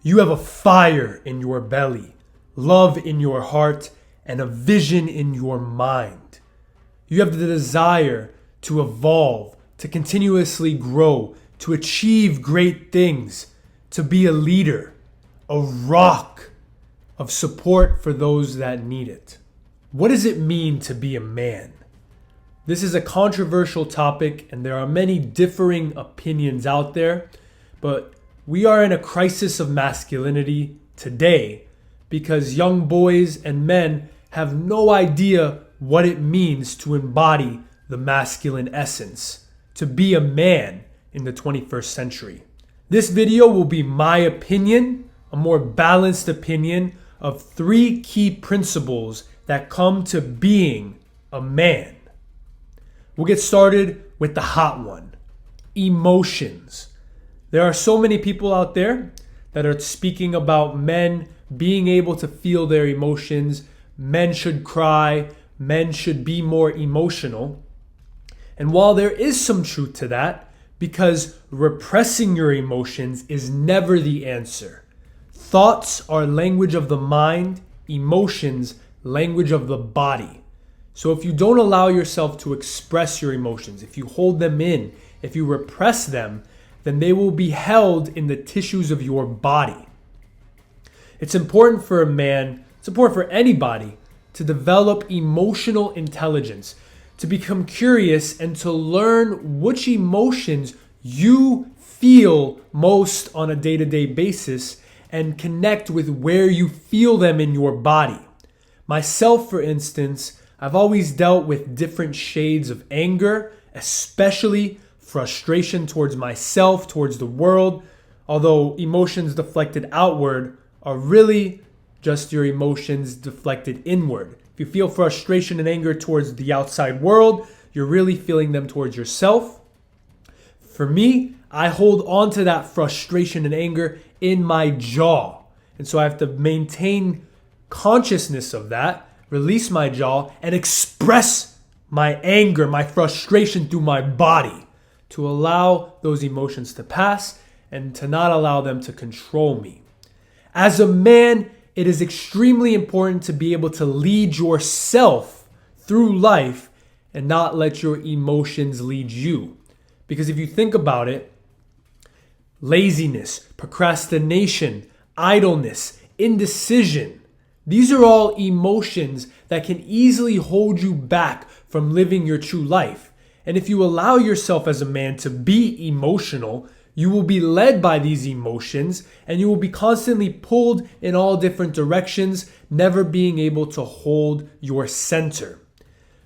You have a fire in your belly, love in your heart, and a vision in your mind. You have the desire to evolve, to continuously grow, to achieve great things, to be a leader, a rock of support for those that need it. What does it mean to be a man? This is a controversial topic, and there are many differing opinions out there, but we are in a crisis of masculinity today because young boys and men have no idea what it means to embody the masculine essence, to be a man in the 21st century. This video will be my opinion, a more balanced opinion of 3 key principles that come to being a man. We'll get started with the hot one, emotions. There are so many people out there that are speaking about men being able to feel their emotions. Men should cry. Men should be more emotional. And while there is some truth to that, because repressing your emotions is never the answer. Thoughts are language of the mind, emotions, language of the body. So if you don't allow yourself to express your emotions, if you hold them in, if you repress them, then they will be held in the tissues of your body. It's important for a man, it's important for anybody to develop emotional intelligence, to become curious and to learn which emotions you feel most on a day-to-day basis and connect with where you feel them in your body. Myself, for instance, I've always dealt with different shades of anger, especially frustration towards myself, towards the world, although emotions deflected outward are really just your emotions deflected inward. If you feel frustration and anger towards the outside world, you're really feeling them towards yourself. For me, I hold on to that frustration and anger in my jaw. And so I have to maintain consciousness of that, release my jaw, and express my anger, my frustration through my body to allow those emotions to pass and to not allow them to control me. As a man, it is extremely important to be able to lead yourself through life and not let your emotions lead you. Because if you think about it, laziness, procrastination, idleness, indecision, these are all emotions that can easily hold you back from living your true life. And if you allow yourself as a man to be emotional, you will be led by these emotions and you will be constantly pulled in all different directions, never being able to hold your center.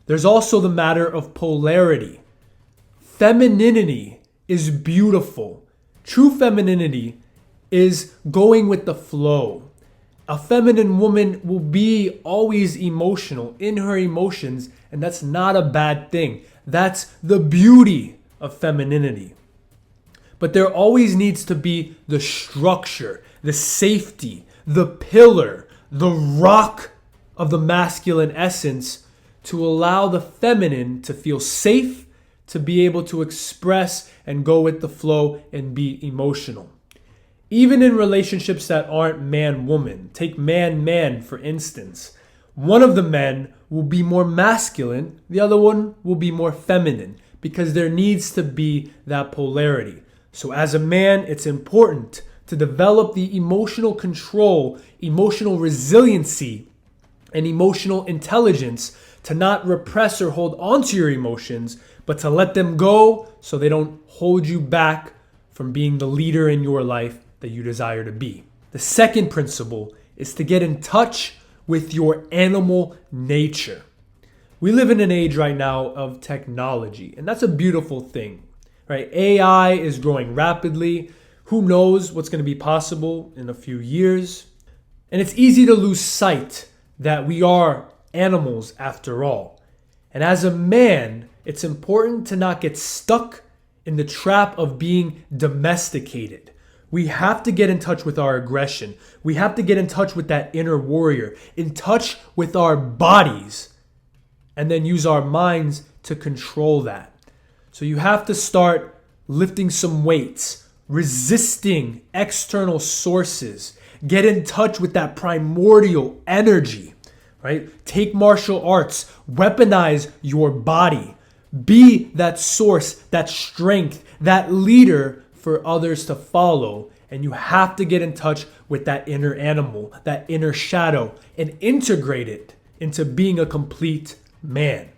There's also the matter of polarity. Femininity is beautiful. True femininity is going with the flow. A feminine woman will be always emotional in her emotions, and that's not a bad thing. That's the beauty of femininity. But there always needs to be the structure, the safety, the pillar, the rock of the masculine essence to allow the feminine to feel safe, to be able to express and go with the flow and be emotional. Even in relationships that aren't man-woman, take man-man for instance, one of the men will be more masculine, the other one will be more feminine because there needs to be that polarity. So as a man, it's important to develop the emotional control, emotional resiliency, and emotional intelligence to not repress or hold onto your emotions, but to let them go so they don't hold you back from being the leader in your life that you desire to be. The second principle is to get in touch with your animal nature. We live in an age right now of technology, and that's a beautiful thing, right? AI is growing rapidly. Who knows what's going to be possible in a few years? And it's easy to lose sight that we are animals after all. And as a man, it's important to not get stuck in the trap of being domesticated. We have to get in touch with our aggression. We have to get in touch with that inner warrior, in touch with our bodies, and then use our minds to control that. So you have to start lifting some weights, resisting external sources. Get in touch with that primordial energy, right? Take martial arts, weaponize your body. Be that source, that strength, that leader for others to follow. And you have to get in touch with that inner animal, that inner shadow, and integrate it into being a complete man.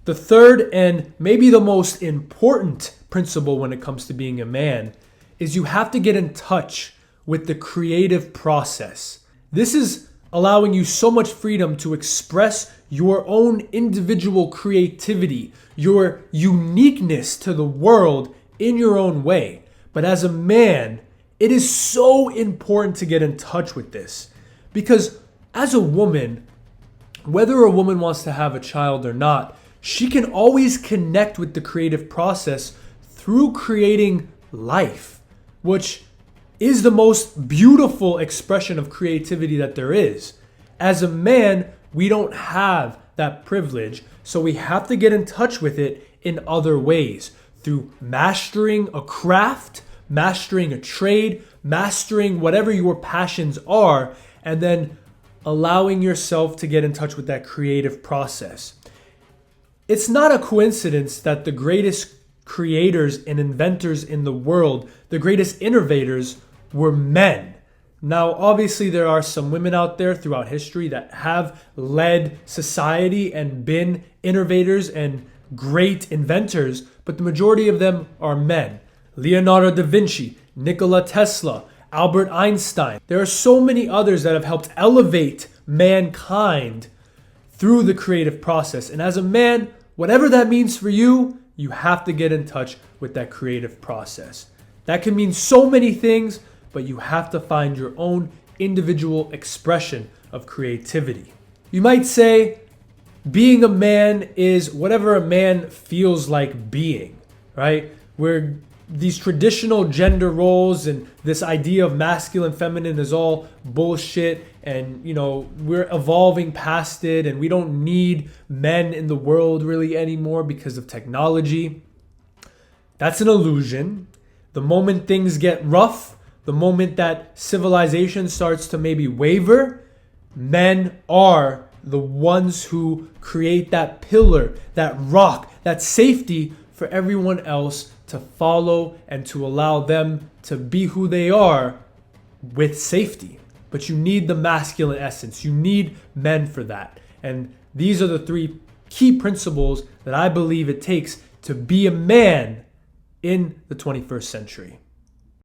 The third and maybe the most important principle when it comes to being a man is you have to get in touch with the creative process. This is allowing you so much freedom to express your own individual creativity, your uniqueness to the world in your own way. But as a man, it is so important to get in touch with this because as a woman, whether a woman wants to have a child or not, she can always connect with the creative process through creating life, which is the most beautiful expression of creativity that there is. As a man, we don't have that privilege, so we have to get in touch with it in other ways, through mastering a craft, mastering a trade, mastering whatever your passions are, and then allowing yourself to get in touch with that creative process. It's not a coincidence that the greatest creators and inventors in the world, the greatest innovators, were men. Now, obviously, there are some women out there throughout history that have led society and been innovators and great inventors, but the majority of them are men. Leonardo da Vinci, Nikola Tesla, Albert Einstein. There are so many others that have helped elevate mankind through the creative process. And as a man, whatever that means for you, you have to get in touch with that creative process. That can mean so many things, but you have to find your own individual expression of creativity. You might say being a man is whatever a man feels like being, right? Where these traditional gender roles and this idea of masculine, feminine is all bullshit, and we're evolving past it and we don't need men in the world really anymore because of technology. That's an illusion. The moment things get rough, the moment that civilization starts to maybe waver, men are the ones who create that pillar, that rock, that safety for everyone else to follow and to allow them to be who they are with safety. But you need the masculine essence. You need men for that. And these are the three key principles that I believe it takes to be a man in the 21st century.